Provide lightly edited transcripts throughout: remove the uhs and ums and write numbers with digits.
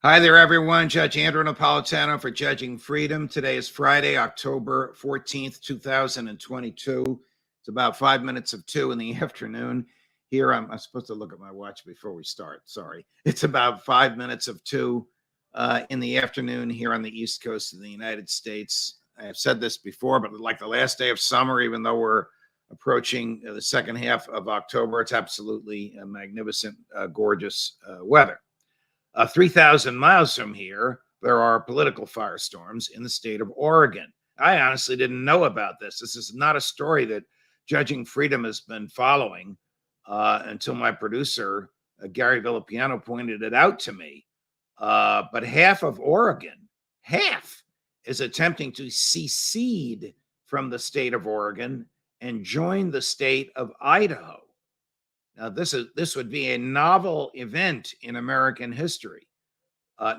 Hi there, everyone. Judge Andrew Napolitano for Judging Freedom. Today is Friday, October 14th, 2022. It's about 5 minutes of 2 in the afternoon. Here, I'm supposed to look at my watch before we start. Sorry. It's about 5 minutes of 2 in the afternoon here on the East Coast of the United States. I have said this before, but like the last day of summer, even though we're approaching the second half of October, it's absolutely magnificent, gorgeous weather. 3,000 miles from here, there are political firestorms in the state of Oregon. I honestly didn't know about this. This is not a story that Judging Freedom has been following until my producer, Gary Villapiano, pointed it out to me. But half of Oregon, half, is attempting to secede from the state of Oregon and join the state of Idaho. Now, this would be a novel event in American history.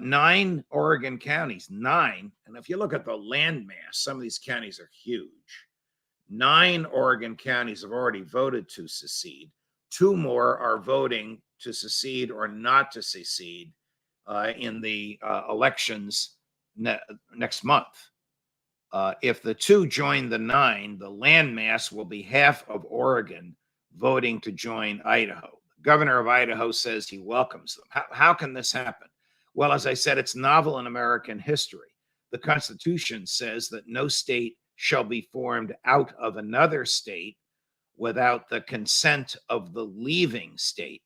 9 Oregon counties, 9. And if you look at the landmass, some of these counties are huge. 9 Oregon counties have already voted to secede. 2 more are voting to secede or not to secede in the elections next month. If the 2 join the 9, the landmass will be half of Oregon voting to join Idaho. The governor of Idaho says he welcomes them. How can this happen? Well, as I said, it's novel in American history. The Constitution says that no state shall be formed out of another state without the consent of the leaving state.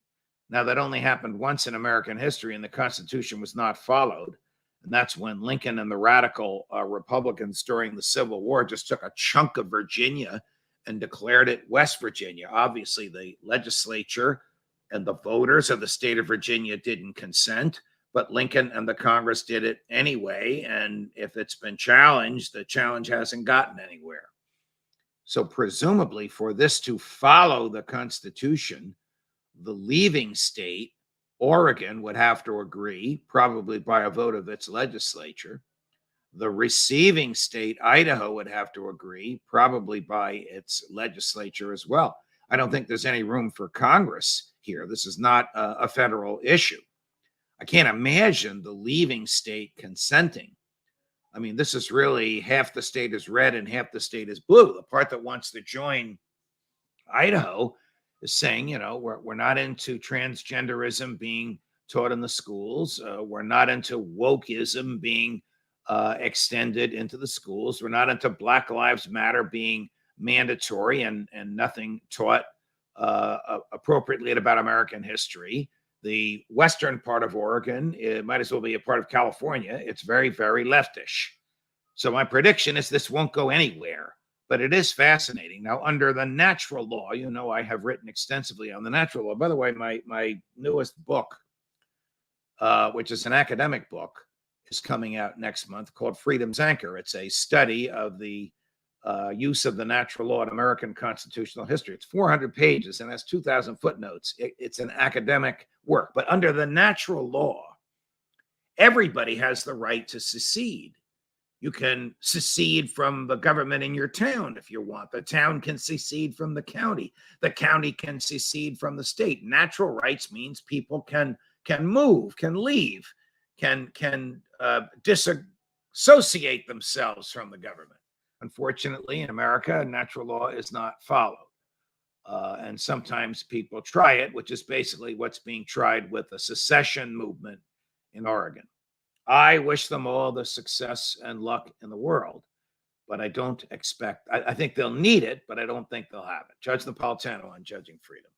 Now, that only happened once in American history, and the Constitution was not followed. And that's when Lincoln and the radical Republicans during the Civil War just took a chunk of Virginia and declared it West Virginia. Obviously, the legislature and the voters of the state of Virginia didn't consent, but Lincoln and the Congress did it anyway. And if it's been challenged, the challenge hasn't gotten anywhere. So presumably for this to follow the Constitution, the leaving state, Oregon, would have to agree, probably by a vote of its legislature. The receiving state, Idaho, would have to agree, probably by its legislature as well. I don't think there's any room for Congress here. This is not a federal issue. I can't imagine the leaving state consenting. I mean, this is really half the state is red and half the state is blue. The part that wants to join Idaho is saying, you know, we're not into transgenderism being taught in the schools. We're not into wokeism being extended into the schools. We're not into Black Lives Matter being mandatory and nothing taught appropriately about American history. The western part of Oregon, it might as well be a part of California. It's very, very leftish. So my prediction is this won't go anywhere, but it is fascinating. Now, under the natural law, you know, I have written extensively on the natural law. By the way, my newest book, which is an academic book, is coming out next month, called Freedom's Anchor. It's a study of the use of the natural law in American constitutional history. It's 400 pages and has 2,000 footnotes. It's an academic work. But under the natural law, everybody has the right to secede. You can secede from the government in your town if you want. The town can secede from the county. The county can secede from the state. Natural rights means people can move, can leave, can disassociate themselves from the government. Unfortunately, in America, natural law is not followed. And sometimes people try it, which is basically what's being tried with the secession movement in Oregon. I wish them all the success and luck in the world, but I don't expect, I think they'll need it, but I don't think they'll have it. Judge Napolitano on Judging Freedom.